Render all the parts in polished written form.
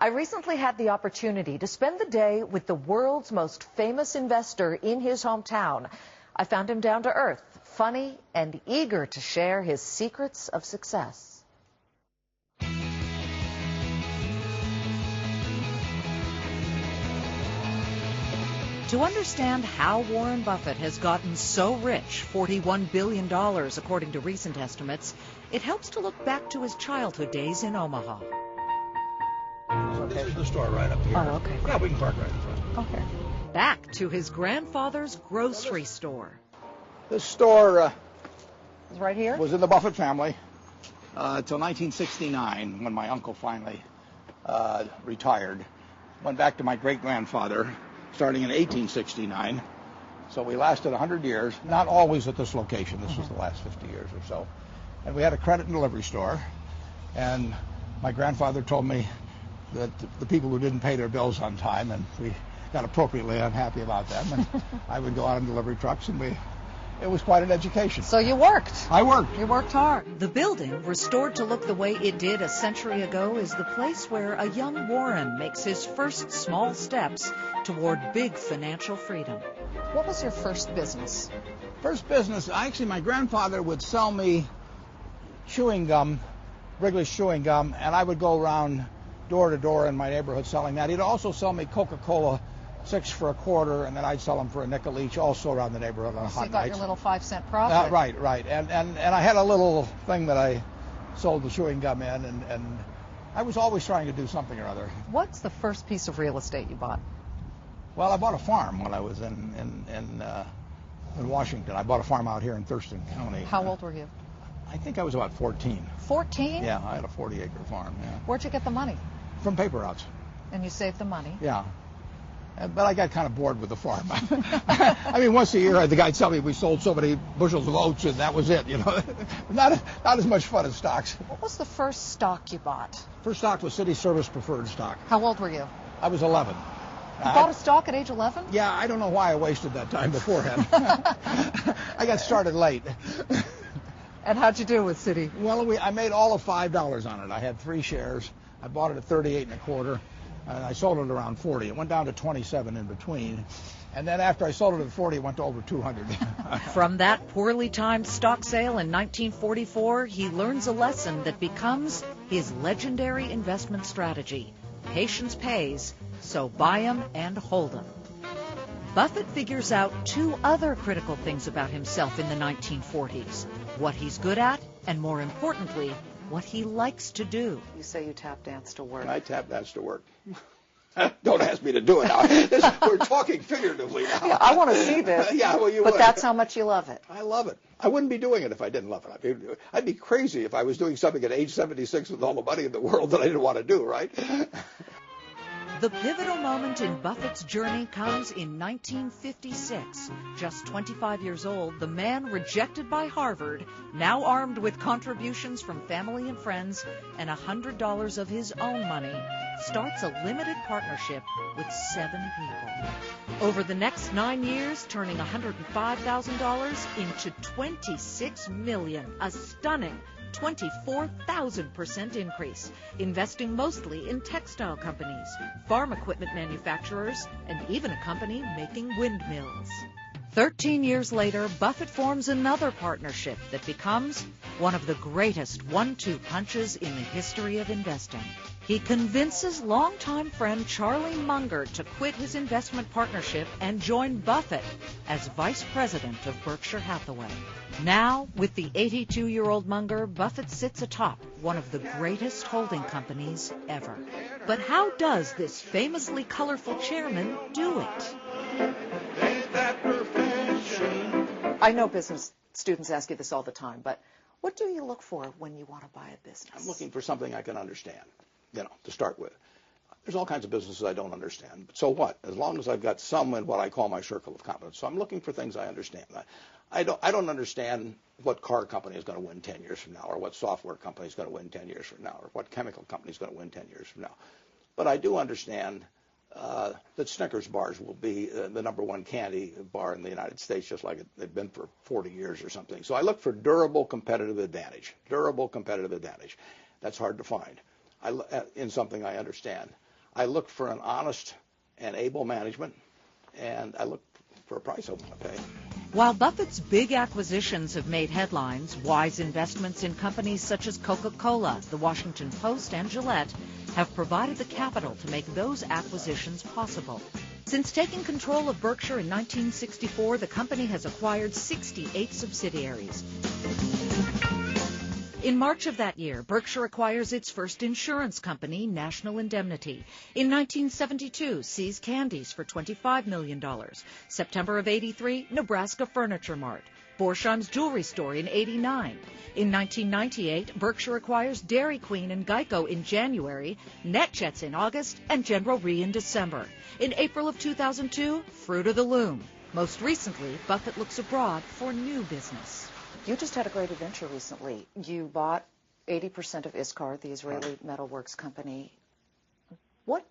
I recently had the opportunity to spend the day with the world's most famous investor in his hometown. I found him down to earth, funny, and eager to share his secrets of success. To understand how Warren Buffett has gotten so rich, $41 billion according to recent estimates, it helps to look back to his childhood days in Omaha. This is the store right up here. Oh, okay. Yeah, we can park right in front. Okay. Back to his grandfather's grocery store. This store Right here? was in the Buffett family until 1969, when my uncle finally retired. Went back to my great-grandfather, starting in 1869. So we lasted 100 years, not always at this location. This was the last 50 years or so. And we had a credit and delivery store. And my grandfather told me that the people who didn't pay their bills on time, and we got appropriately unhappy about them, and I would go out on delivery trucks, and it was quite an education. So you worked. I worked. You worked hard. The building, restored to look the way it did a century ago, is the place where a young Warren makes his first small steps toward big financial freedom. What was your first business? First business, actually, my grandfather would sell me chewing gum, Wrigley's chewing gum, and I would go around door to door in my neighborhood selling that. He'd also sell me Coca-Cola 6 for a quarter, and then I'd sell them for a nickel each, also around the neighborhood on So hot you got nights. your little 5-cent profit. Right. And I had a little thing that I sold the chewing gum in, and I was always trying to do something or other. What's the first piece of real estate you bought? Well, I bought a farm when I was in Washington. I bought a farm out here in Thurston County. How old were you? I think I was about 14. 14? Yeah, I had a 40-acre farm, yeah. Where'd you get the money? From paper routes. And you saved the money? Yeah. But I got kind of bored with the farm. I mean, once a year, the guy'd tell me we sold so many bushels of oats, and that was it, you know. Not as much fun as stocks. What was the first stock you bought? First stock was City Service Preferred Stock. How old were you? I was 11. You bought a stock at age 11? Yeah, I don't know why I wasted that time beforehand. I got started late. And how'd you do with City? Well, I made all of $5 on it. I had 3 shares. I bought it at 38 and a quarter, and I sold it around 40. It went down to 27 in between. And then after I sold it at 40, it went to over 200. From that poorly timed stock sale in 1944, he learns a lesson that becomes his legendary investment strategy. Patience pays, so buy 'em and hold 'em. Buffett figures out 2 other critical things about himself in the 1940s. What he's good at, and more importantly, what he likes to do. You say you tap dance to work. I tap dance to work. Don't ask me to do it now. We're talking figuratively now. Yeah, I want to see this. Yeah, well, you But would. that's how much you love it. I love it. I wouldn't be doing it if I didn't love it. I'd be crazy if I was doing something at age 76 with all the money in the world that I didn't want to do, right? The pivotal moment in Buffett's journey comes in 1956. Just 25 years old, the man rejected by Harvard, now armed with contributions from family and friends and $100 of his own money, starts a limited partnership with 7 people. Over the next 9 years, turning $105,000 into $26 million, a stunning 24,000% increase, investing mostly in textile companies, farm equipment manufacturers, and even a company making windmills. 13 years later, Buffett forms another partnership that becomes one of the greatest 1-2 punches in the history of investing. He convinces longtime friend Charlie Munger to quit his investment partnership and join Buffett as vice president of Berkshire Hathaway. Now, with the 82-year-old Munger, Buffett sits atop one of the greatest holding companies ever. But how does this famously colorful chairman do it? I know business students ask you this all the time, but what do you look for when you want to buy a business? I'm looking for something I can understand, to start with. There's all kinds of businesses I don't understand, but so what? As long as I've got some in what I call my circle of competence. So I'm looking for things I understand. I don't understand what car company is going to win 10 years from now, or what software company is going to win 10 years from now, or what chemical company is going to win 10 years from now. But I do understand that Snickers bars will be the #1 candy bar in the United States, just like they've been for 40 years or something. So I look for durable competitive advantage. Durable competitive advantage. That's hard to find in something I understand. I look for an honest and able management, and I look for a price I want to pay. While Buffett's big acquisitions have made headlines, wise investments in companies such as Coca-Cola, the Washington Post, and Gillette have provided the capital to make those acquisitions possible. Since taking control of Berkshire in 1964, the company has acquired 68 subsidiaries. In March of that year, Berkshire acquires its first insurance company, National Indemnity. In 1972, See's Candies for $25 million. September of '83, Nebraska Furniture Mart. Borsheim's Jewelry Store in '89. In 1998, Berkshire acquires Dairy Queen and Geico in January, NetJets in August, and General Re in December. In April of 2002, Fruit of the Loom. Most recently, Buffett looks abroad for new business. You just had a great adventure recently. You bought 80% of Iskar, the Israeli metalworks company. What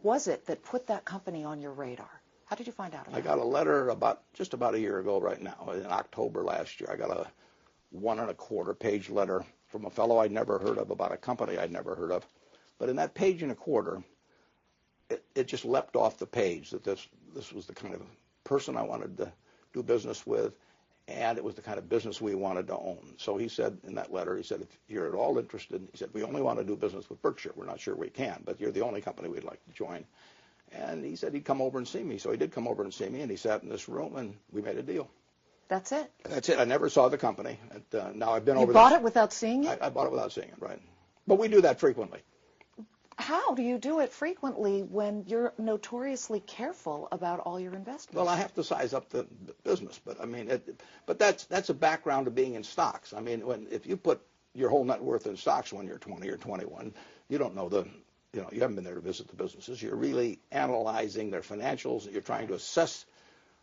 was it that put that company on your radar? How did you find out about it? I got a letter just about a year ago right now, in October last year. I got a 1.25-page letter from a fellow I'd never heard of about a company I'd never heard of. But in that page and a quarter, it just leapt off the page that this was the kind of person I wanted to do business with, and it was the kind of business we wanted to own. So he said in that letter, he said, if you're at all interested, he said, we only want to do business with Berkshire. We're not sure we can, but you're the only company we'd like to join. And he said he'd come over and see me. So he did come over and see me, and he sat in this room, and we made a deal. That's it? That's it. I never saw the company. And, now I've been over there. You bought it without seeing it? I bought it without seeing it, right. But we do that frequently. How do you do it frequently when you're notoriously careful about all your investments? Well, I have to size up the business, but I mean, but that's a background of being in stocks. I mean, if you put your whole net worth in stocks when you're 20 or 21, you don't know you haven't been there to visit the businesses. You're really analyzing their financials. You're trying to assess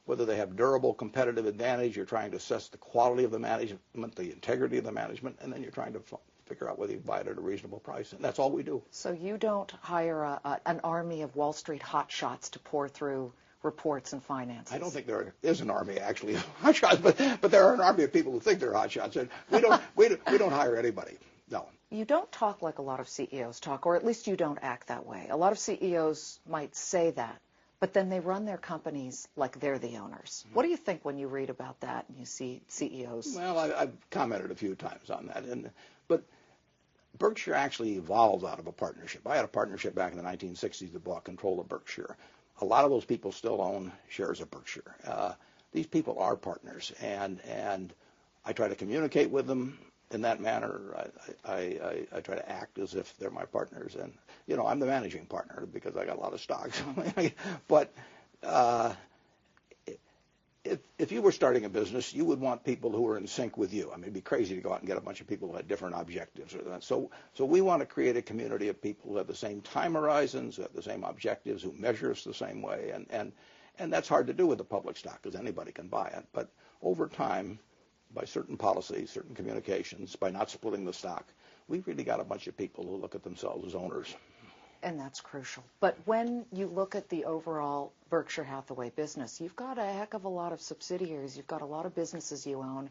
whether they have durable competitive advantage. You're trying to assess the quality of the management, the integrity of the management, and then you're trying to figure out whether you buy it at a reasonable price. And that's all we do. So you don't hire an army of Wall Street hotshots to pour through reports and finances? I don't think there is an army, actually, of hotshots, but there are an army of people who think they're hotshots. And we don't hire anybody, no. You don't talk like a lot of CEOs talk, or at least you don't act that way. A lot of CEOs might say that, but then they run their companies like they're the owners. What do you think when you read about that and you see CEOs? Well, I've commented a few times on that, but Berkshire actually evolved out of a partnership. I had a partnership back in the 1960s that bought control of Berkshire. A lot of those people still own shares of Berkshire. These people are partners, and I try to communicate with them in that manner. I try to act as if they're my partners, and I'm the managing partner because I got a lot of stocks. But if you were starting a business, you would want people who are in sync with you. I mean, it'd be crazy to go out and get a bunch of people who had different objectives. So we want to create a community of people who have the same time horizons, who have the same objectives, who measure us the same way, and that's hard to do with a public stock because anybody can buy it. But over time, by certain policies, certain communications, by not splitting the stock, we've really got a bunch of people who look at themselves as owners. And that's crucial. But when you look at the overall Berkshire Hathaway business, you've got a heck of a lot of subsidiaries. You've got a lot of businesses you own.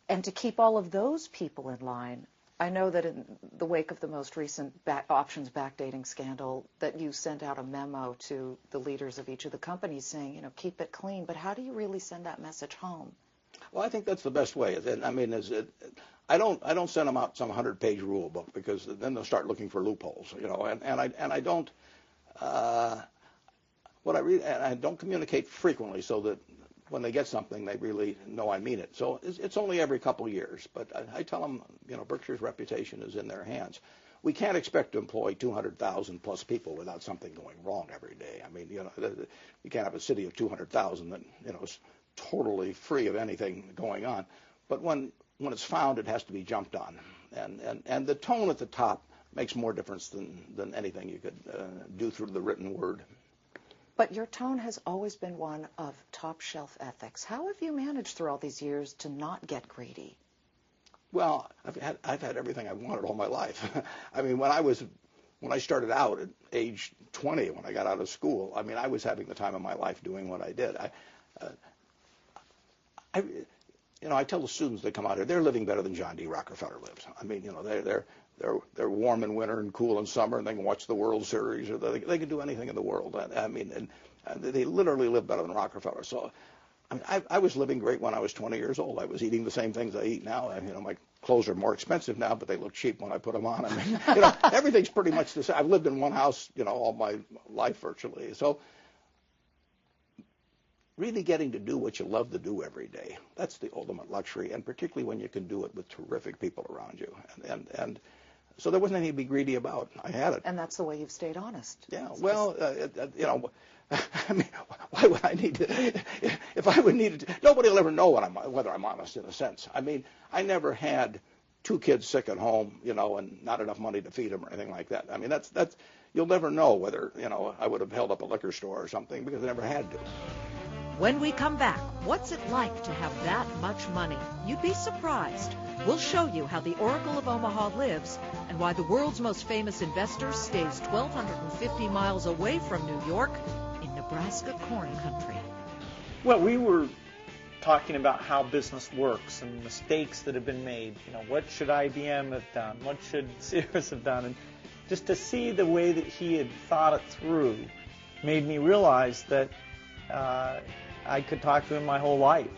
And to keep all of those people in line, I know that in the wake of the most recent options backdating scandal, that you sent out a memo to the leaders of each of the companies saying, keep it clean. But how do you really send that message home? Well, I think that's the best way. I mean, I don't send them out some 100-page rule book because then they'll start looking for loopholes, And I don't. I don't communicate frequently so that when they get something, they really know I mean it. So it's only every couple of years. But I tell them, Berkshire's reputation is in their hands. We can't expect to employ 200,000 plus people without something going wrong every day. I mean, you can't have a city of 200,000 that is totally free of anything going on. But when it's found, it has to be jumped on. And the tone at the top makes more difference than anything you could do through the written word. But your tone has always been one of top-shelf ethics. How have you managed through all these years to not get greedy? Well, I've had everything I wanted all my life. I mean, when I started out at age 20, when I got out of school, I mean, I was having the time of my life doing what I did. I tell the students that come out here, they're living better than John D. Rockefeller lives. I mean, they're warm in winter and cool in summer, and they can watch the World Series, or they can do anything in the world. I mean, and they literally live better than Rockefeller. So, I mean, I was living great when I was 20 years old. I was eating the same things I eat now. You know, my clothes are more expensive now, but they look cheap when I put them on. I mean, you know, everything's pretty much the same. I've lived in one house, you know, all my life virtually. So, really getting to do what you love to do every day, that's the ultimate luxury, and particularly when you can do it with terrific people around you. And so there wasn't anything to be greedy about. I had it. And that's the way you've stayed honest. Yeah, well, you know, I mean, why would I need to? If I would need to, nobody will ever know whether I'm honest in a sense. I mean, I never had 2 kids sick at home, you know, and not enough money to feed them or anything like that. I mean, that's you'll never know whether, you know, I would have held up a liquor store or something because I never had to. When we come back, what's it like to have that much money? You'd be surprised. We'll show you how the Oracle of Omaha lives and why the world's most famous investor stays 1,250 miles away from New York in Nebraska corn country. Well, we were talking about how business works and mistakes that have been made. You know, what should IBM have done? What should Sears have done? And just to see the way that he had thought it through made me realize that I could talk to him my whole life.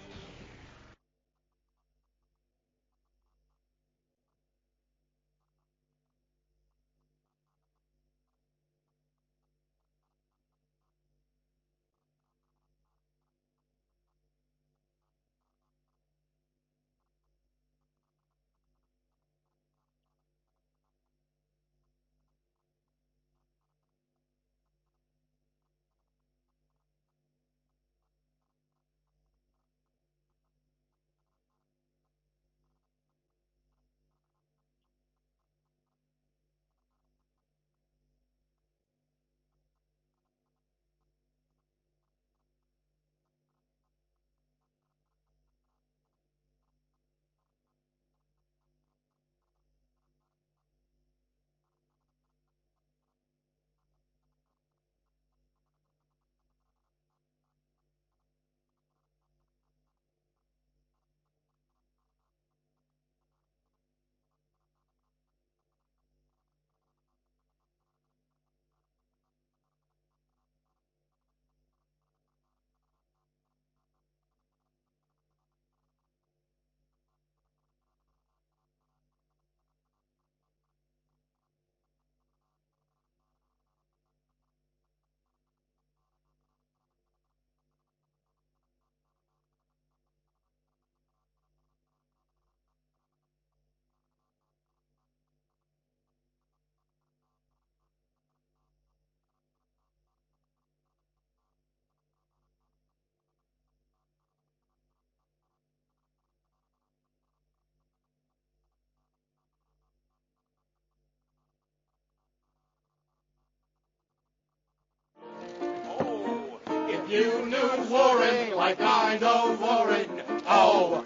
You knew Warren like I know Warren. Oh,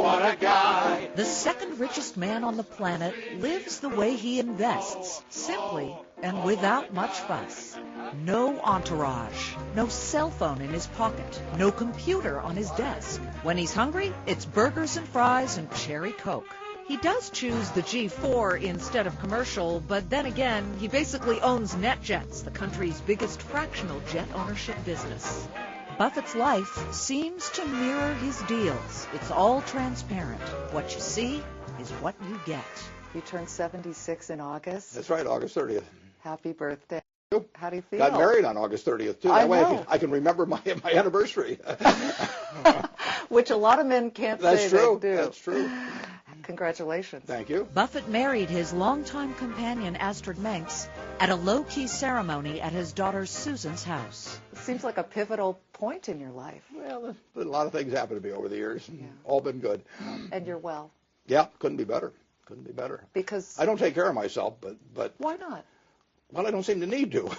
what a guy. The second richest man on the planet lives the way he invests, simply and without much fuss. No entourage, no cell phone in his pocket, no computer on his desk. When he's hungry, it's burgers and fries and cherry Coke. He does choose the G4 instead of commercial, but then again, he basically owns NetJets, the country's biggest fractional jet ownership business. Buffett's life seems to mirror his deals. It's all transparent. What you see is what you get. You turned 76 in August. That's right, August 30th. Happy birthday. How do you feel? Got married on August 30th, too. That way I can remember my anniversary. Which a lot of men can't That's say true. they do. That's true. Congratulations. Thank you. Buffett married his longtime companion, Astrid Menks, at a low-key ceremony at his daughter Susan's house. It seems like a pivotal point in your life. Well, a lot of things happened to me over the years. All been good. And you're well. Yeah, couldn't be better. Couldn't be better. Because I don't take care of myself, but why not? Well, I don't seem to need to.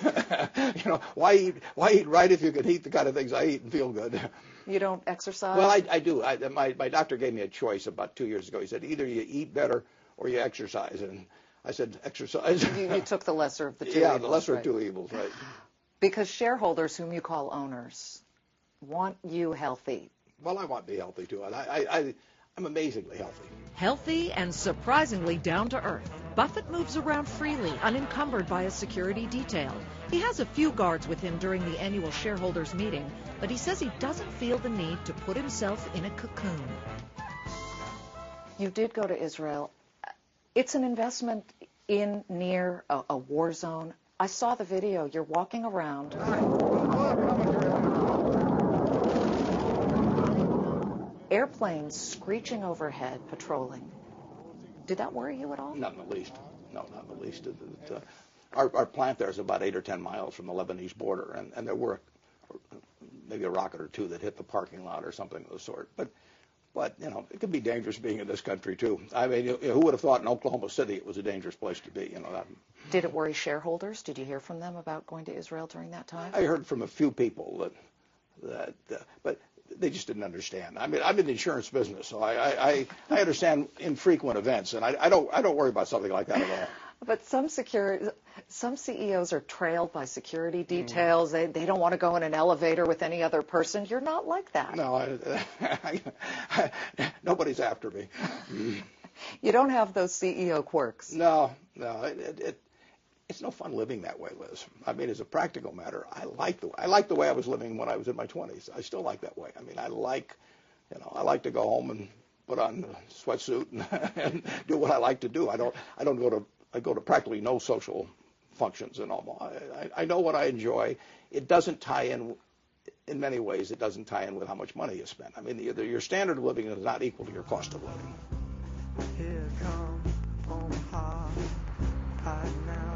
You know, why eat right if you could eat the kind of things I eat and feel good? You don't exercise? Well, I do. My doctor gave me a choice about 2 years ago. He said, either you eat better or you exercise. And I said, exercise. You took the lesser of the two evils. Yeah, the lesser right? of two evils, right. Because shareholders, whom you call owners, want you healthy. Well, I want to be healthy, too. And I'm amazingly healthy. Healthy and surprisingly down to earth, Buffett moves around freely, unencumbered by a security detail. He has a few guards with him during the annual shareholders meeting, but he says he doesn't feel the need to put himself in a cocoon. You did go to Israel. It's an investment in near a war zone. I saw the video. You're walking around. Airplanes screeching overhead, patrolling. Did that worry you at all? Not in the least. No, not in the least. Our plant there is about 8 or 10 miles from the Lebanese border, and there were maybe a rocket or two that hit the parking lot or something of the sort. But you know, it can be dangerous being in this country too. I mean, who would have thought in Oklahoma City it was a dangerous place to be? You know that. Did it worry shareholders? Did you hear from them about going to Israel during that time? I heard from a few people but they just didn't understand. I mean, I'm in the insurance business, so I understand infrequent events, and I don't worry about something like that at all. But some CEOs are trailed by security details. They don't want to go in an elevator with any other person. You're not like that. No, nobody's after me. You don't have those CEO quirks. No. It's no fun living that way, Liz. I mean, as a practical matter, I like the way I was living when I was in my 20s. I still like that way. I mean, I like to go home and put on a sweatsuit and do what I like to do. I go to practically no social functions in Omaha. I know what I enjoy. It doesn't tie in many ways. It doesn't tie in with how much money you spend. I mean, your standard of living is not equal to your cost of living. Here comes Omaha, right now.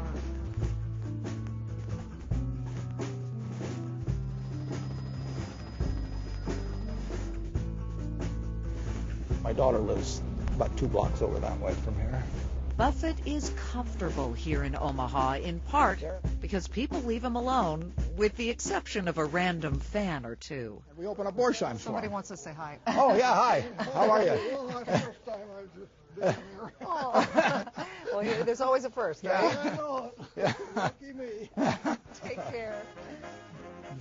My daughter lives about 2 blocks over that way from here. Buffett is comfortable here in Omaha, in part because people leave him alone, with the exception of a random fan or two. We open up Borsheim for Somebody him. wants to say hi. Oh, yeah, hi. How are you? Well, that's the first time I've just been here. Oh. Well, there's always a first, right? I know it. Lucky me. Take care.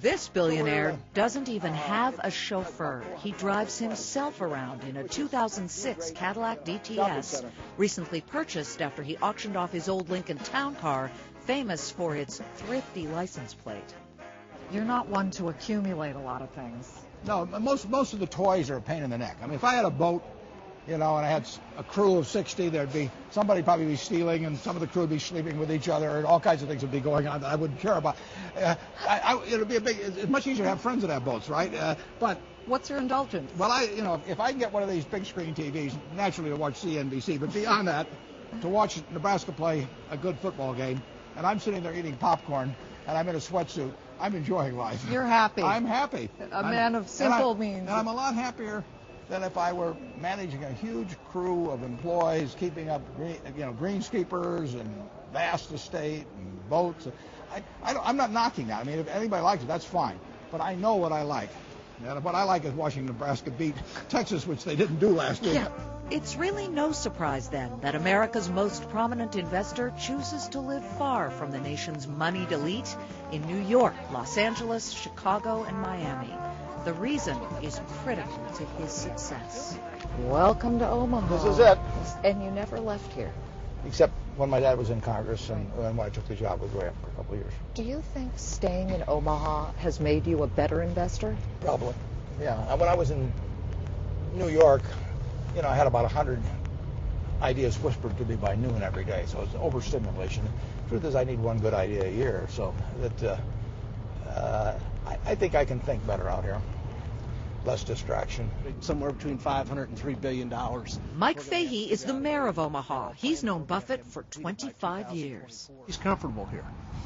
This billionaire doesn't even have a chauffeur. He drives himself around in a 2006 Cadillac DTS, recently purchased after he auctioned off his old Lincoln Town Car, famous for its thrifty license plate. You're not one to accumulate a lot of things. No, most of the toys are a pain in the neck. I mean, if I had a boat, you know, and I had a crew of 60, there'd be somebody probably be stealing, and some of the crew would be sleeping with each other, and all kinds of things would be going on that I wouldn't care about. It'd be it's much easier to have friends that have boats, right? But What's your indulgence? well, if I can get one of these big screen TVs, naturally to watch CNBC, but beyond that, to watch Nebraska play a good football game, and I'm sitting there eating popcorn, and I'm in a sweatsuit, I'm enjoying life. You're happy. I'm happy. A man of simple means. And I'm a lot happier than if I were managing a huge crew of employees, keeping up, greenskeepers and vast estate and boats. I'm not knocking that. I mean, if anybody likes it, that's fine. But I know what I like. And what I like is watching Nebraska beat Texas, which they didn't do last week. Yeah. It's really no surprise then that America's most prominent investor chooses to live far from the nation's moneyed elite in New York, Los Angeles, Chicago, and Miami. The reason is critical to his success. Welcome to Omaha. This is it. And you never left here. Except when my dad was in Congress and when I took the job with Graham for a couple of years. Do you think staying in Omaha has made you a better investor? Probably. Yeah. When I was in New York, I had about 100 ideas whispered to me by noon every day, so it's overstimulation. The truth is, I need one good idea a year, so that I think I can think better out here. Less distraction. Somewhere between $500 and $3 billion. Mike Fahey is the mayor of Omaha. He's known Buffett for 25 years. He's comfortable here.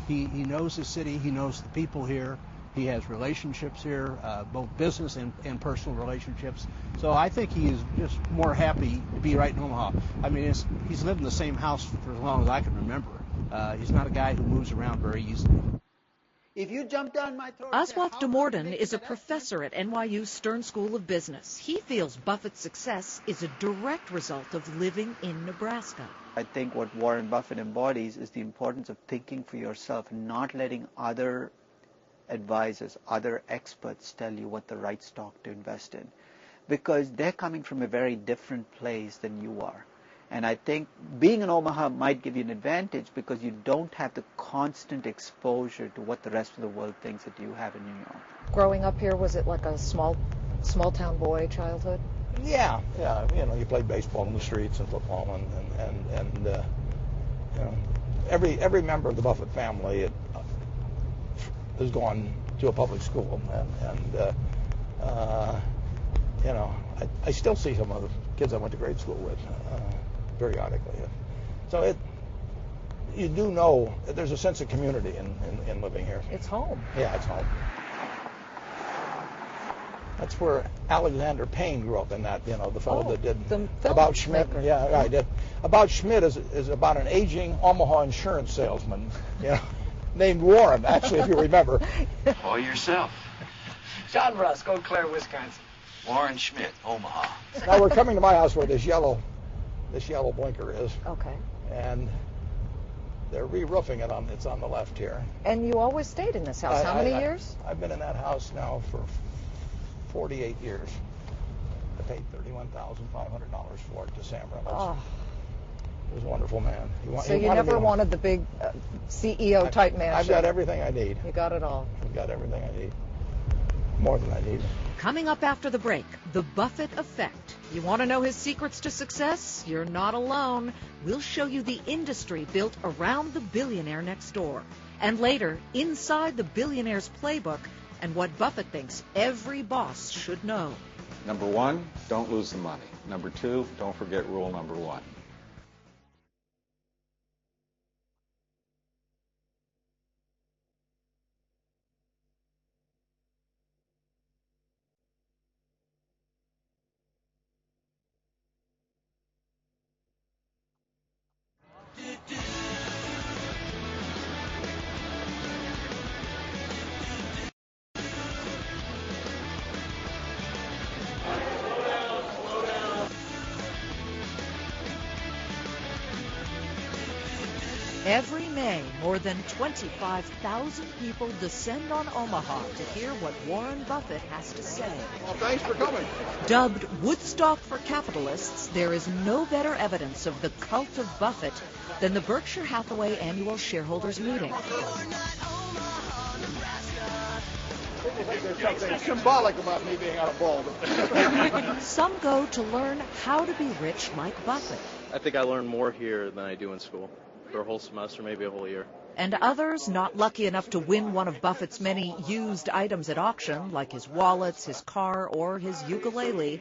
He knows the city. He knows the people here. He has relationships here, both business and personal relationships. So I think he is just more happy to be right in Omaha. I mean, he's lived in the same house for as long as I can remember. He's not a guy who moves around very easily. If you jump down my throat, Oswald de Morden is a professor at NYU's Stern School of Business. He feels Buffett's success is a direct result of living in Nebraska. I think what Warren Buffett embodies is the importance of thinking for yourself and not letting other advisors, other experts tell you what the right stock to invest in. because they're coming from a very different place than you are. And I think being in Omaha might give you an advantage because you don't have the constant exposure to what the rest of the world thinks that you have in New York. Growing up here, was it like a small town boy childhood? Yeah. You know, you played baseball in the streets and football, and you know, every member of the Buffett family has gone to a public school, and you know, I still see some of the kids I went to grade school with periodically. So you do know that there's a sense of community in living here. It's home. Yeah, it's home. That's where Alexander Payne grew up in that, you know, the fellow that did About Schmidt. Maker. Yeah, I did. About Schmidt is about an aging Omaha insurance salesman, you know, named Warren, actually, if you remember. Call yourself. John Rusk, Eau Claire, Wisconsin. Warren Schmidt, Omaha. Now we're coming to my house where this yellow blinker is. Okay. And they're re-roofing it. It's on the left here. And you always stayed in this house. How many years? I've been in that house now for 48 years. I paid $31,500 for it to Sam Reynolds. Oh. He was a wonderful man. So you never wanted the big CEO type mansion? I've got everything I need. You got it all. I've got everything I need. More than I need. Coming up after the break, the Buffett effect. You want to know his secrets to success? You're not alone. We'll show you the industry built around the billionaire next door. And later, inside the billionaire's playbook and what Buffett thinks every boss should know. Number one, don't lose the money. Number two, don't forget rule number one. Every May, more than 25,000 people descend on Omaha to hear what Warren Buffett has to say. Well, thanks for coming. Dubbed Woodstock for capitalists, there is no better evidence of the cult of Buffett than the Berkshire Hathaway annual shareholders meeting. There's something symbolic about me being out of ball. Some go to learn how to be rich like Buffett. I think I learned more here than I do in school. For a whole semester, maybe a whole year. And others not lucky enough to win one of Buffett's many used items at auction, like his wallets, his car, or his ukulele.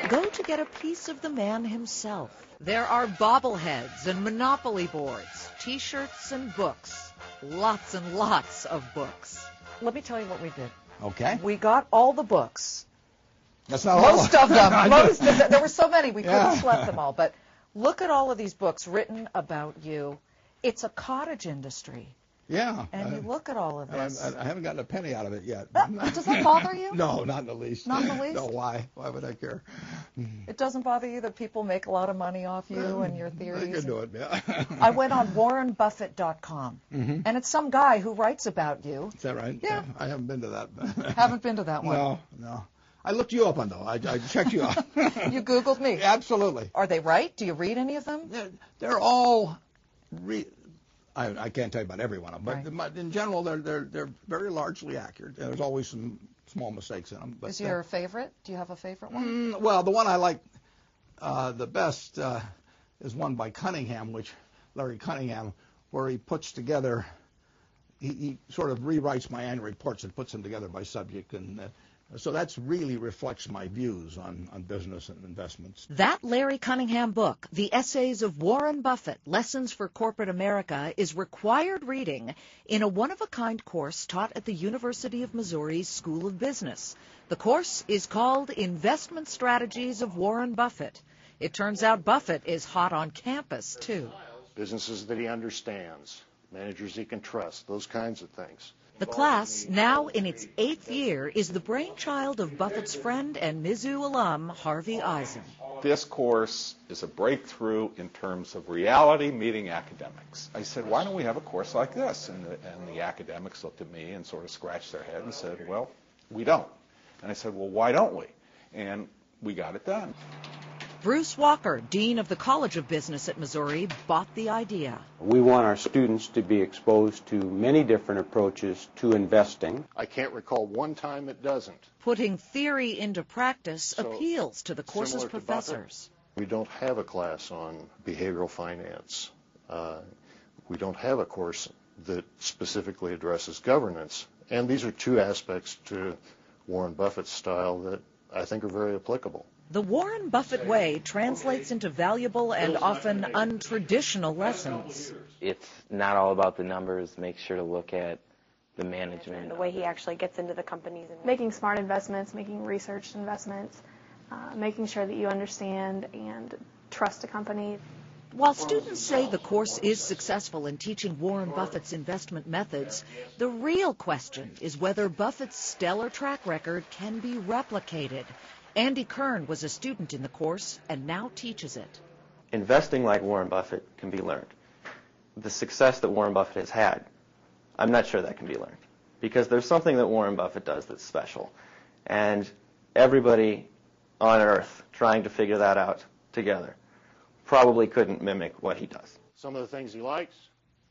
Go to get a piece of the man himself. There are bobbleheads and Monopoly boards, T-shirts and books. Lots and lots of books. Let me tell you what we did. Okay. We got all the books. That's not Most all. of them. There were so many, we couldn't select them all. But look at all of these books written about you. It's a cottage industry. Yeah. And you look at all of this. I haven't gotten a penny out of it yet. Does that bother you? No, not in the least. Not in the least? No, why? Why would I care? It doesn't bother you that people make a lot of money off you and your theories? They can do it, yeah. I went on warrenbuffett.com, and it's some guy who writes about you. Is that right? Yeah. I haven't been to that. Haven't been to that one? No. I looked you up on, though. I checked you out. You Googled me? Absolutely. Are they right? Do you read any of them? They're all... I can't tell you about every one of them, but in general, they're very largely accurate. There's always some small mistakes in them. But, is your favorite? Do you have a favorite one? Well, the one I like the best is one by Larry Cunningham, where he puts together, he sort of rewrites my annual reports and puts them together by subject, and so that's really reflects my views on business and investments. That Larry Cunningham book, The Essays of Warren Buffett, Lessons for Corporate America, is required reading in a one-of-a-kind course taught at the University of Missouri's School of Business. The course is called Investment Strategies of Warren Buffett. It turns out Buffett is hot on campus, too. Businesses that he understands, managers he can trust, those kinds of things. The class, now in its 8th year, is the brainchild of Buffett's friend and Mizzou alum, Harvey Eisen. this course is a breakthrough in terms of reality meeting academics. I said, why don't we have a course like this? And the academics looked at me and sort of scratched their head and said, well, we don't. And I said, well, why don't we? And we got it done. Bruce Walker, Dean of the College of Business at Missouri, bought the idea. We want our students to be exposed to many different approaches to investing. I can't recall one time it doesn't. Putting theory into practice appeals to the course's professors. We don't have a class on behavioral finance. We don't have a course that specifically addresses governance. And these are two aspects to Warren Buffett's style that I think are very applicable. The Warren Buffett way translates into valuable and often untraditional lessons. It's not all about the numbers. Make sure to look at the management. The way he actually gets into the companies. Making smart investments, making researched investments, making sure that you understand and trust a company. While students say the course is successful in teaching Warren Buffett's investment methods, the real question is whether Buffett's stellar track record can be replicated. Andy Kern was a student in the course and now teaches it. Investing like Warren Buffett can be learned. The success that Warren Buffett has had, I'm not sure that can be learned, because there's something that Warren Buffett does that's special. And everybody on earth trying to figure that out together probably couldn't mimic what he does. Some of the things he likes.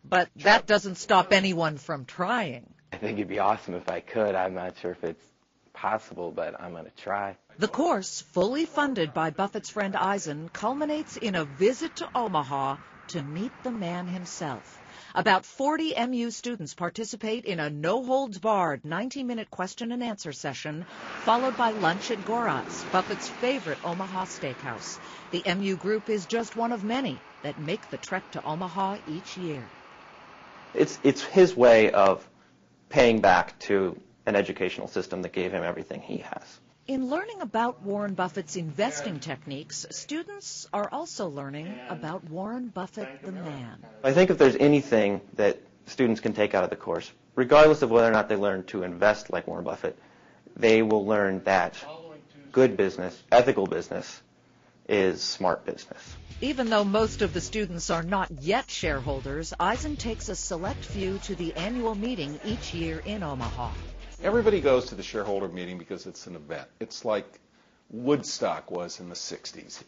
But that doesn't stop anyone from trying. I think it'd be awesome if I could. I'm not sure if it's possible, but I'm going to try. The course, fully funded by Buffett's friend Eisen, culminates in a visit to Omaha to meet the man himself. About 40 MU students participate in a no-holds-barred 90-minute question-and-answer session, followed by lunch at Gorat's, Buffett's favorite Omaha steakhouse. The MU group is just one of many that make the trek to Omaha each year. It's his way of paying back to an educational system that gave him everything he has. In learning about Warren Buffett's investing techniques, students are also learning about Warren Buffett, the man. I think if there's anything that students can take out of the course, regardless of whether or not they learn to invest like Warren Buffett, they will learn that good business, ethical business, is smart business. Even though most of the students are not yet shareholders, Eisen takes a select few to the annual meeting each year in Omaha. Everybody goes to the shareholder meeting because it's an event. It's like Woodstock was in the 60s.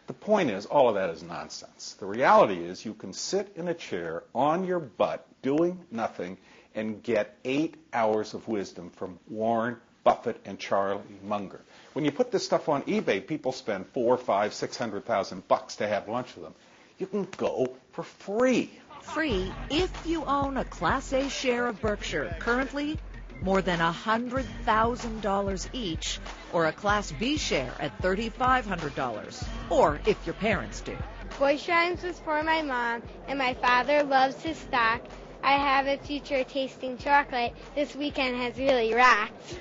The point is, all of that is nonsense. The reality is you can sit in a chair on your butt doing nothing and get 8 hours of wisdom from Warren Buffett and Charlie Munger. When you put this stuff on eBay, people spend $400,000, $500,000, $600,000 to have lunch with them. You can go for free. Free if you own a Class A share of Berkshire, currently more than $100,000 each, or a Class B share at $3,500, or if your parents do. Voice Rhymes was for my mom, and my father loves his stock. I have a future tasting chocolate. This weekend has really rocked.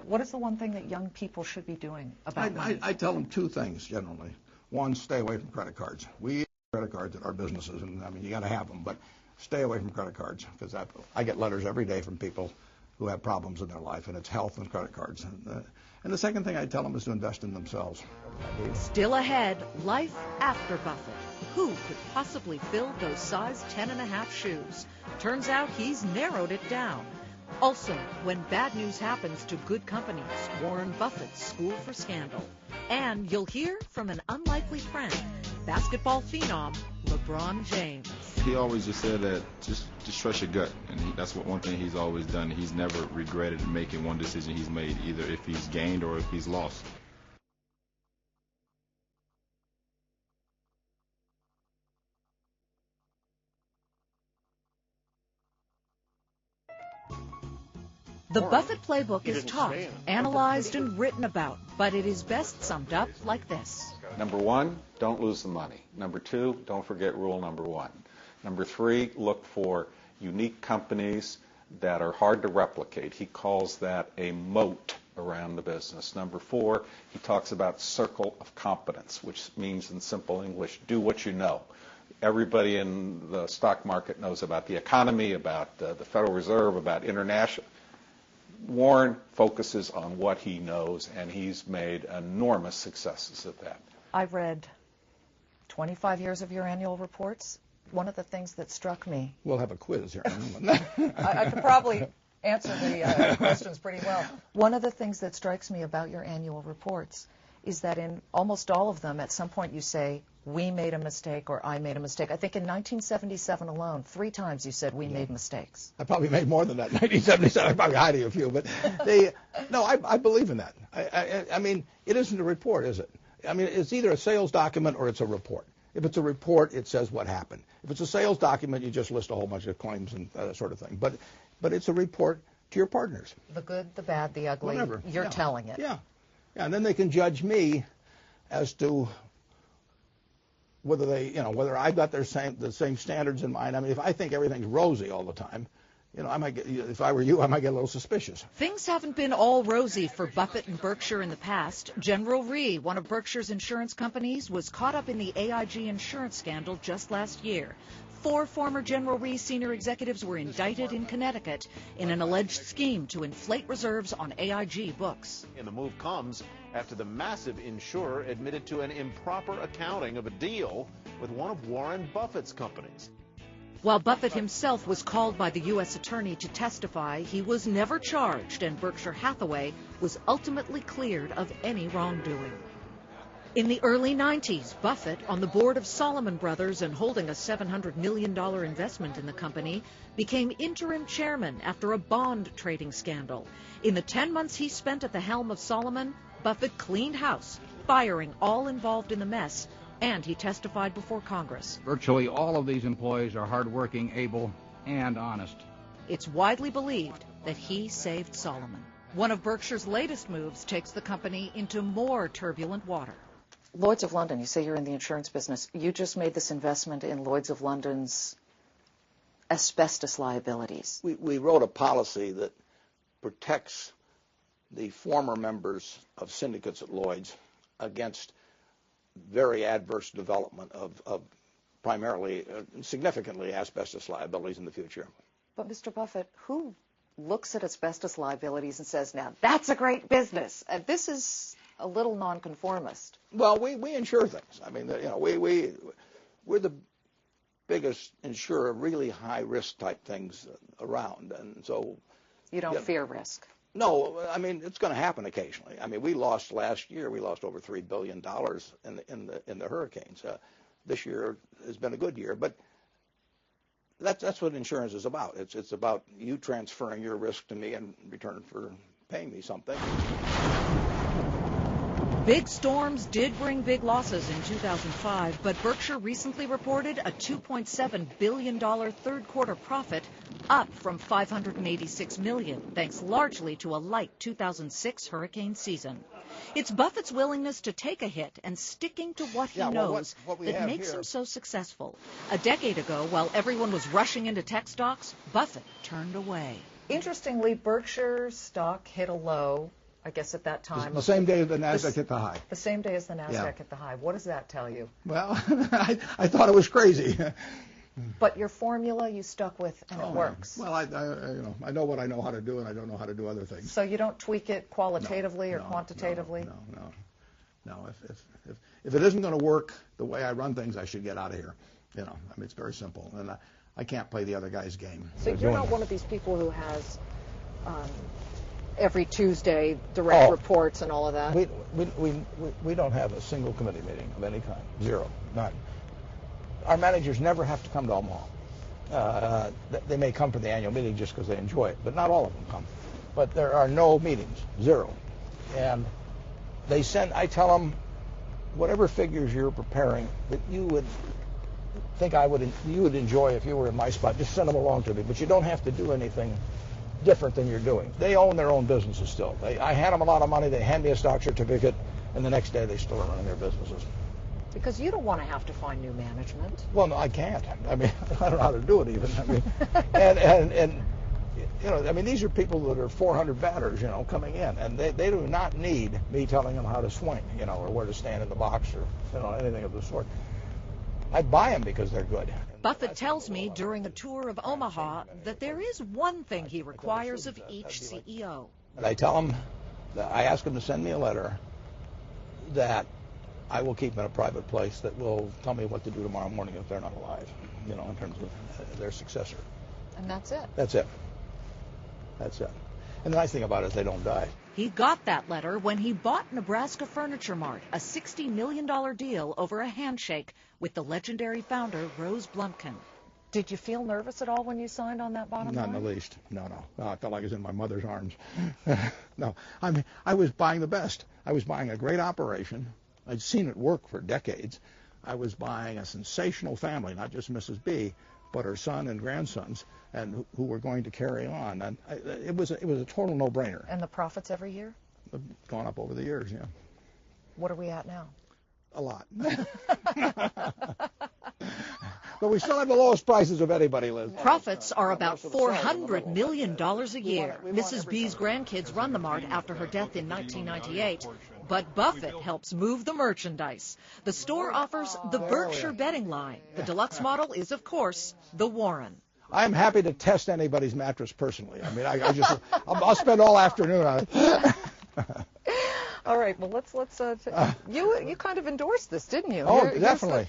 What is the one thing that young people should be doing about money? I tell them two things generally. One, stay away from credit cards. We use credit cards at our businesses, and I mean, you got to have them, but stay away from credit cards, because I get letters every day from people who have problems in their life, and it's health and credit cards. And the second thing I tell them is to invest in themselves. Still ahead, life after Buffett. Who could possibly fill those size 10.5 shoes? Turns out he's narrowed it down. Also, when bad news happens to good companies, Warren Buffett's School for Scandal. And you'll hear from an unlikely friend, basketball phenom LeBron James. He always just said that just trust your gut, and that's one thing he's always done. He's never regretted making one decision he's made, either if he's gained or if he's lost. The Buffett playbook is taught, analyzed, and written about, but it is best summed up like this. Number one, don't lose the money. Number two, don't forget rule number one. Number three, look for unique companies that are hard to replicate. He calls that a moat around the business. Number four, he talks about circle of competence, which means in simple English, do what you know. Everybody in the stock market knows about the economy, about the Federal Reserve, about international. Warren focuses on what he knows, and he's made enormous successes at that. I read 25 years of your annual reports. One of the things that struck me... We'll have a quiz here. I could probably answer the questions pretty well. One of the things that strikes me about your annual reports is that in almost all of them, at some point you say, we made a mistake or I made a mistake. I think in 1977 alone, 3 times you said we made mistakes. I probably made more than that in 1977. I'm probably hiding a few, but I believe in that. I mean, it isn't a report, is it? I mean, it's either a sales document or it's a report. If it's a report, it says what happened. If it's a sales document, you just list a whole bunch of claims and that sort of thing. But it's a report to your partners. The good, the bad, the ugly. Whatever. You're telling it. Yeah, and then they can judge me as to whether whether I've got the same standards in mind. I mean, if I think everything's rosy all the time, I might get, if I were you, I might get a little suspicious. Things haven't been all rosy for Buffett and Berkshire in the past. General Re, one of Berkshire's insurance companies, was caught up in the AIG insurance scandal just last year. 4 former General Re senior executives were indicted in Connecticut in an alleged scheme to inflate reserves on AIG books. And the move comes after the massive insurer admitted to an improper accounting of a deal with one of Warren Buffett's companies. While Buffett himself was called by the U.S. attorney to testify, he was never charged, and Berkshire Hathaway was ultimately cleared of any wrongdoing. In the early 90s, Buffett, on the board of Salomon Brothers and holding a $700 million investment in the company, became interim chairman after a bond trading scandal. In the 10 months he spent at the helm of Salomon, Buffett cleaned house, firing all involved in the mess, and he testified before Congress. Virtually all of these employees are hardworking, able, and honest. It's widely believed that he saved Salomon. One of Berkshire's latest moves takes the company into more turbulent water. Lloyd's of London, you say you're in the insurance business. You just made this investment in Lloyd's of London's asbestos liabilities. We wrote a policy that protects the former members of syndicates at Lloyd's against very adverse development of primarily, significantly asbestos liabilities in the future. But Mr. Buffett, who looks at asbestos liabilities and says, now that's a great business? This is a little nonconformist. Well, we insure things. I mean, we're the biggest insurer of really high risk type things around, and so you don't fear risk. No, I mean, it's going to happen occasionally. I mean, last year we lost over $3 billion in the hurricanes. This year has been a good year, but that's what insurance is about. It's about you transferring your risk to me in return for paying me something. Big storms did bring big losses in 2005, but Berkshire recently reported a $2.7 billion third quarter profit, up from $586 million, thanks largely to a light 2006 hurricane season. It's Buffett's willingness to take a hit and sticking to what he knows that makes him so successful. A decade ago, while everyone was rushing into tech stocks, Buffett turned away. Interestingly, Berkshire stock hit a low, I guess at that time. The same day the NASDAQ hit the high. The same day as the NASDAQ hit the high. What does that tell you? Well, I thought it was crazy. But your formula you stuck with, and it works. Well, I know what I know how to do, and I don't know how to do other things. So you don't tweak it qualitatively or quantitatively? No. If it isn't going to work the way I run things, I should get out of here. I mean, it's very simple, and I can't play the other guy's game. So you're not one of these people who has every Tuesday direct reports and all of that? We don't have a single committee meeting of any kind. Zero. None. Our managers never have to come to Omaha. They may come for the annual meeting just because they enjoy it, but not all of them come. But there are no meetings. Zero. And I tell them, whatever figures you're preparing that you would think you would enjoy if you were in my spot, just send them along to me. But you don't have to do anything different than you're doing. They own their own businesses still. I hand them a lot of money, they hand me a stock certificate, and the next day they still are running their businesses. Because you don't want to have to find new management. Well, no, I can't. I mean, I don't know how to do it even. I mean, and I mean, these are people that are 400 batters, coming in, and they do not need me telling them how to swing, or where to stand in the box or anything of the sort. I buy them because they're good. Buffett tells me during a tour of Omaha that there is one thing he requires of each CEO. And I tell them, I ask them to send me a letter that I will keep in a private place that will tell me what to do tomorrow morning if they're not alive, in terms of their successor. And that's it. That's it. That's it. And the nice thing about it is they don't die. He got that letter when he bought Nebraska Furniture Mart, a $60 million deal over a handshake with the legendary founder, Rose Blumpkin. Did you feel nervous at all when you signed on that bottom line? Not in the least. No. I felt like I was in my mother's arms. No, I mean, I was buying the best. I was buying a great operation. I'd seen it work for decades. I was buying a sensational family, not just Mrs. B, but her son and grandsons, and who were going to carry on. And it was a total no-brainer. And the profits every year? Gone up over the years, yeah. What are we at now? A lot. But we still have the lowest prices of anybody, Liz. Profits are about $400 million a year. Mrs. B's grandkids run the mart after her death in 1998. But Buffett helps move the merchandise. The store offers the Berkshire bedding line. The deluxe model is, of course, the Warren. I'm happy to test anybody's mattress personally. I mean, I'll spend all afternoon on it. All right, well, let's you kind of endorsed this, didn't you? Oh, definitely.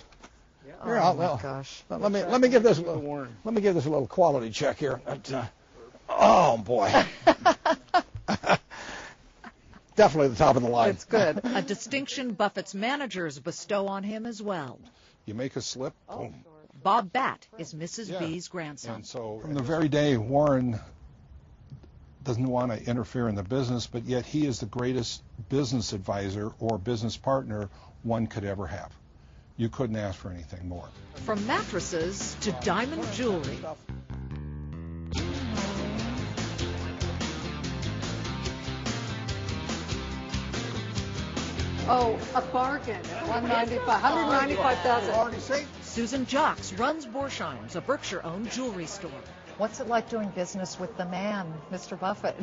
Oh my gosh. Let me give this a little quality check here. Oh boy. Definitely the top of the line. It's good. A distinction Buffett's managers bestow on him as well. You make a slip, boom. Bob Batt is Mrs. B's grandson. And so from the very day Warren doesn't want to interfere in the business, but yet he is the greatest business advisor or business partner one could ever have. You couldn't ask for anything more. From mattresses to diamond jewelry. Oh, a bargain. $195,000. Susan Jocks runs Borsheim's, a Berkshire-owned jewelry store. What's it like doing business with the man, Mr. Buffett?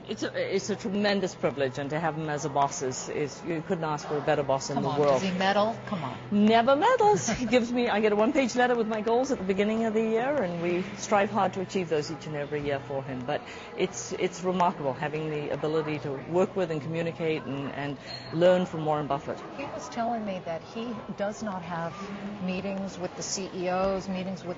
It's a tremendous privilege, and to have him as a boss is you couldn't ask for a better boss in the world. Does he meddle? Come on. Never meddles. He gives me, I get a one-page letter with my goals at the beginning of the year, and we strive hard to achieve those each and every year for him. But it's remarkable having the ability to work with and communicate and learn from Warren Buffett. He was telling me that he does not have meetings with the CEOs, meetings with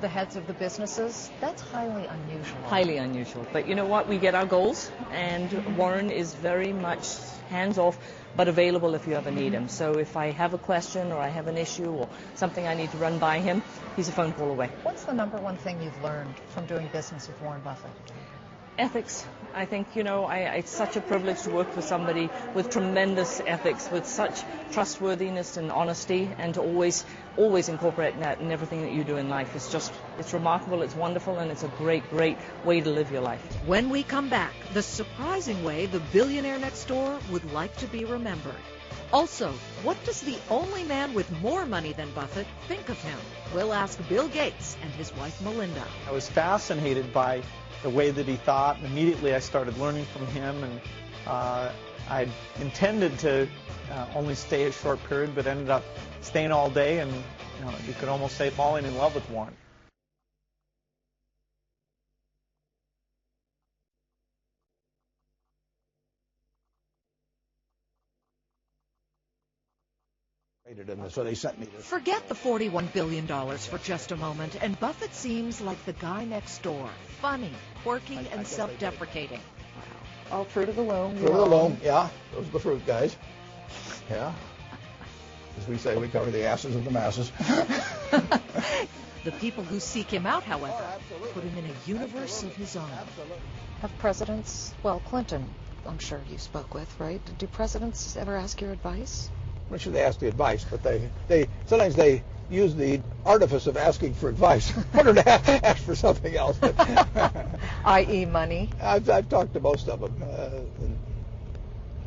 the heads of the businesses. That's highly unusual. Highly unusual. But you know what? We get our goals, and Warren is very much hands-off, but available if you ever need him. So if I have a question or I have an issue or something I need to run by him, he's a phone call away. What's the number one thing you've learned from doing business with Warren Buffett? Ethics. I think, it's such a privilege to work for somebody with tremendous ethics, with such trustworthiness and honesty, and to always incorporate that in everything that you do in life. It's remarkable, it's wonderful, and it's a great, great way to live your life. When we come back, the surprising way the billionaire next door would like to be remembered. Also, what does the only man with more money than Buffett think of him? We'll ask Bill Gates and his wife Melinda. I was fascinated by the way that he thought, and immediately I started learning from him, and I intended to only stay a short period, but ended up staying all day, and you could almost say falling in love with Warren. So they sent me this. Forget the $41 billion for just a moment, and Buffett seems like the guy next door. Funny, quirky, and self-deprecating. All fruit of the loom. Fruit of the loom, yeah. Those are the fruit guys. Yeah. As we say, we cover the asses of the masses. The people who seek him out, however, put him in a universe of his own. Have presidents, Clinton, I'm sure you spoke with, right? Do presidents ever ask your advice? I'm sure they ask the advice, but they sometimes they use the artifice of asking for advice in order to ask for something else. I.e. money. I've talked to most of them.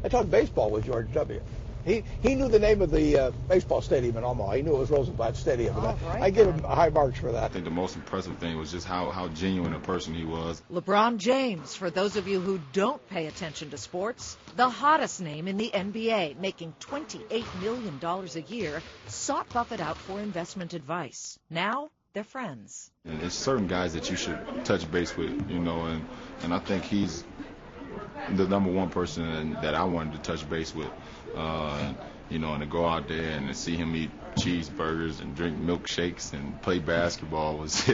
I talked baseball with George W. He knew the name of the baseball stadium in Omaha. He knew it was Roosevelt Stadium. Right, I give him high marks for that. I think the most impressive thing was just how genuine a person he was. LeBron James, for those of you who don't pay attention to sports, the hottest name in the NBA, making $28 million a year, sought Buffett out for investment advice. Now, they're friends. And there's certain guys that you should touch base with, and I think he's the number one person that I wanted to touch base with. you know, and to go out there and to see him eat cheeseburgers and drink milkshakes and play basketball was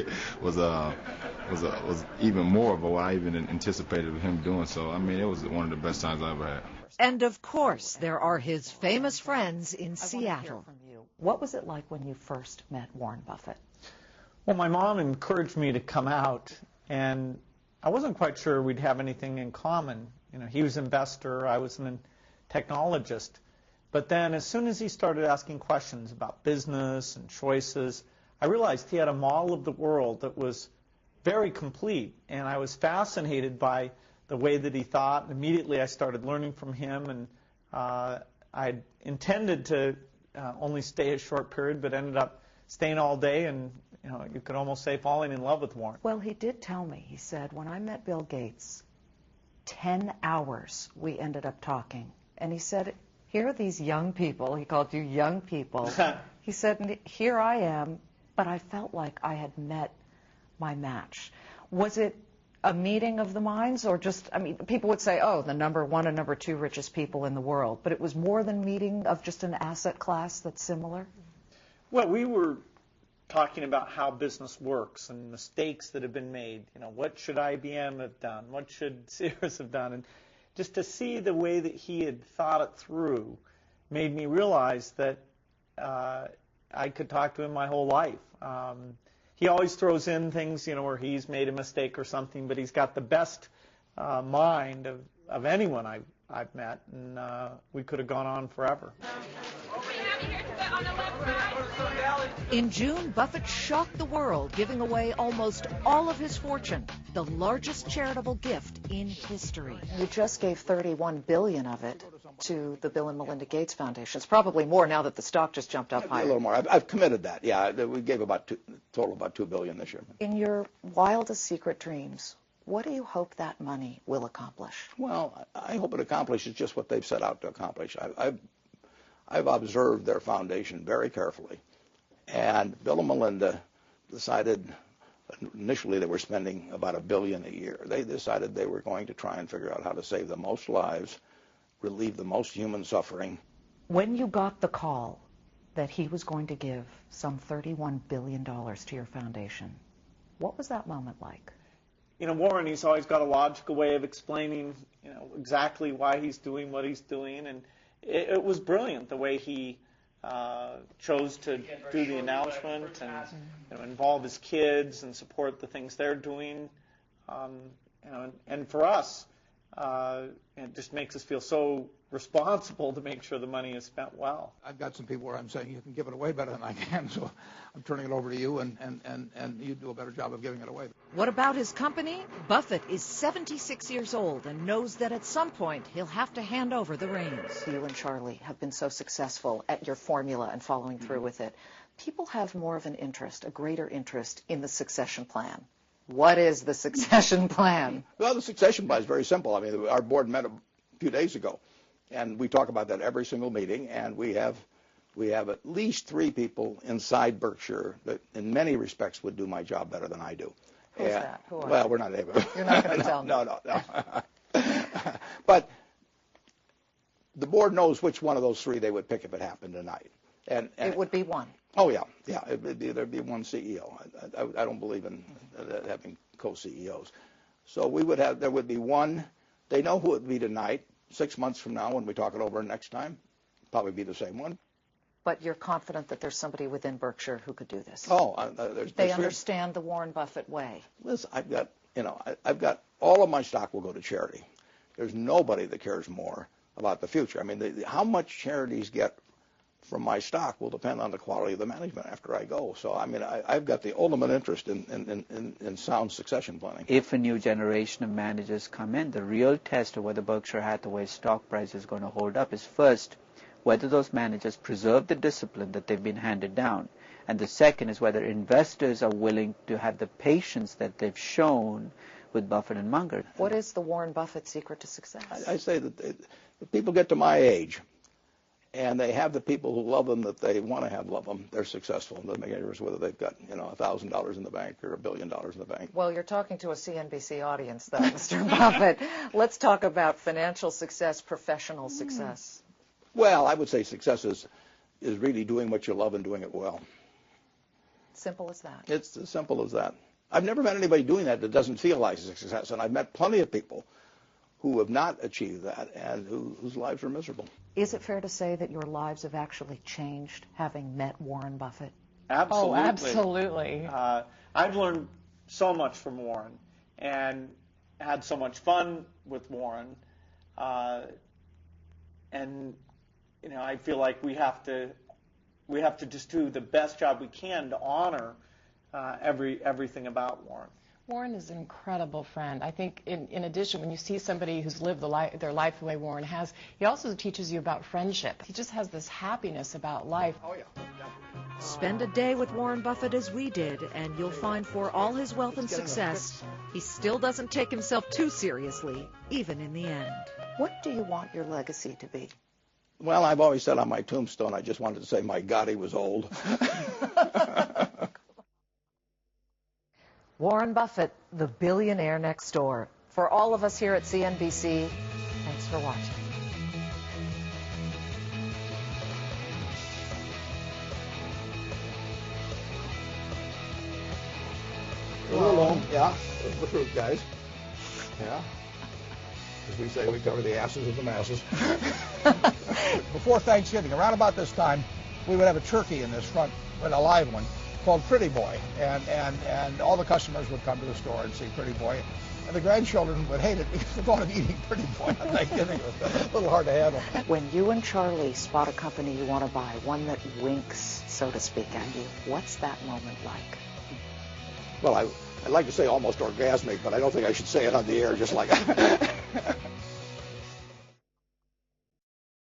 even more of what I even anticipated of him doing. So, I mean, it was one of the best times I ever had. And of course, there are his famous friends in Seattle. What was it like when you first met Warren Buffett? Well, my mom encouraged me to come out, and I wasn't quite sure we'd have anything in common. You know, he was an investor, I was a technologist. But then as soon as he started asking questions about business and choices, I realized he had a model of the world that was very complete, and I was fascinated by the way that he thought. Immediately I started learning from him, and I intended to only stay a short period, but ended up staying all day, and you know, you could almost say falling in love with Warren. Well, he did tell me, he said, when I met Bill Gates, 10 hours we ended up talking. And he said, here are these young people, he called you young people. He said, here I am, but I felt like I had met my match. Was it a meeting of the minds, or just, I mean, people would say, oh, the number one and number two richest people in the world, but it was more than meeting of just an asset class that's similar? Well, we were talking about how business works and mistakes that have been made. You know, what should IBM have done? What should Sears have done? And just to see the way that he had thought it through made me realize that I could talk to him my whole life. He always throws in things, you know, where he's made a mistake or something, but he's got the best mind of anyone I've met, and we could have gone on forever. In June, Buffett shocked the world, giving away almost all of his fortune, the largest charitable gift in history. You just gave $31 billion of it to the Bill and Melinda Gates Foundation. It's probably more now that the stock just jumped up higher. A little more. I've committed that. Yeah, we gave total about $2 billion this year. In your wildest secret dreams, what do you hope that money will accomplish? Well, I hope it accomplishes just what they've set out to accomplish. I've observed their foundation very carefully, and Bill and Melinda decided initially they were spending about $1 billion a year. They decided they were going to try and figure out how to save the most lives, relieve the most human suffering. When you got the call that he was going to give some $31 billion to your foundation, what was that moment like? You know, Warren, he's always got a logical way of explaining, you know, exactly why he's doing what he's doing, and it was brilliant the way he chose to do the announcement and, you know, involve his kids and support the things they're doing. You know, and for us, it just makes us feel so responsible to make sure the money is spent well. I've got some people where I'm saying you can give it away better than I can, so I'm turning it over to you, and you do a better job of giving it away. What about his company? Buffett is 76 years old and knows that at some point he'll have to hand over the reins. You and Charlie have been so successful at your formula and following through with it. People have more of an interest, a greater interest in the succession plan. What is the succession plan? Well, the succession plan is very simple. I mean, our board met a few days ago, and we talk about that every single meeting, and we have at least 3 people inside Berkshire that in many respects would do my job better than I do. Who's that? Who are well, you? We're not able. You're not going to tell me. No. But the board knows which one of those 3 they would pick if it happened tonight. And it would be one. Oh, yeah. There'd be one CEO. I don't believe in having co-CEOs. So there would be one. They know who it would be tonight. 6 months from now, when we talk it over next time, probably be the same one. But you're confident that there's somebody within Berkshire who could do this? Oh, they understand the Warren Buffett way. Listen, I've got all of my stock will go to charity. There's nobody that cares more about the future. I mean, how much charities get from my stock will depend on the quality of the management after I go. So, I mean, I've got the ultimate interest in sound succession planning. If a new generation of managers come in, the real test of whether Berkshire Hathaway's stock price is going to hold up is first, whether those managers preserve the discipline that they've been handed down. And the second is whether investors are willing to have the patience that they've shown with Buffett and Munger. What is the Warren Buffett secret to success? I say that if people get to my age, and they have the people who love them that they want to have love them, they're successful. It doesn't make any difference whether they've got, $1,000 in the bank or $1 billion in the bank. Well, you're talking to a CNBC audience, though, Mr. Buffett. Let's talk about financial success, professional success. Well, I would say success is really doing what you love and doing it well. Simple as that. It's as simple as that. I've never met anybody doing that doesn't feel like success, and I've met plenty of people who have not achieved that and whose lives are miserable. Is it fair to say that your lives have actually changed having met Warren Buffett? Absolutely. Oh, absolutely. I've learned so much from Warren and had so much fun with Warren. And I feel like we have to just do the best job we can to honor everything about Warren. Warren is an incredible friend. I think in addition, when you see somebody who's lived their life the way Warren has, he also teaches you about friendship. He just has this happiness about life. Oh, yeah. Spend a day with Warren Buffett as we did, and you'll find for all his wealth and success, he still doesn't take himself too seriously, even in the end. What do you want your legacy to be? Well, I've always said on my tombstone, I just wanted to say, my God, he was old. Warren Buffett, the billionaire next door. For all of us here at CNBC, thanks for watching. Alone, yeah, the fruit guys. Yeah. As we say, we cover the asses of the masses. Before Thanksgiving, around about this time, we would have a turkey in this front, a live one, called Pretty Boy, and all the customers would come to the store and see Pretty Boy, and the grandchildren would hate it because the thought of eating Pretty Boy on Thanksgiving was a little hard to handle. When you and Charlie spot a company you want to buy, one that winks, so to speak, at you, what's that moment like? Well, I'd like to say almost orgasmic, but I don't think I should say it on the air just like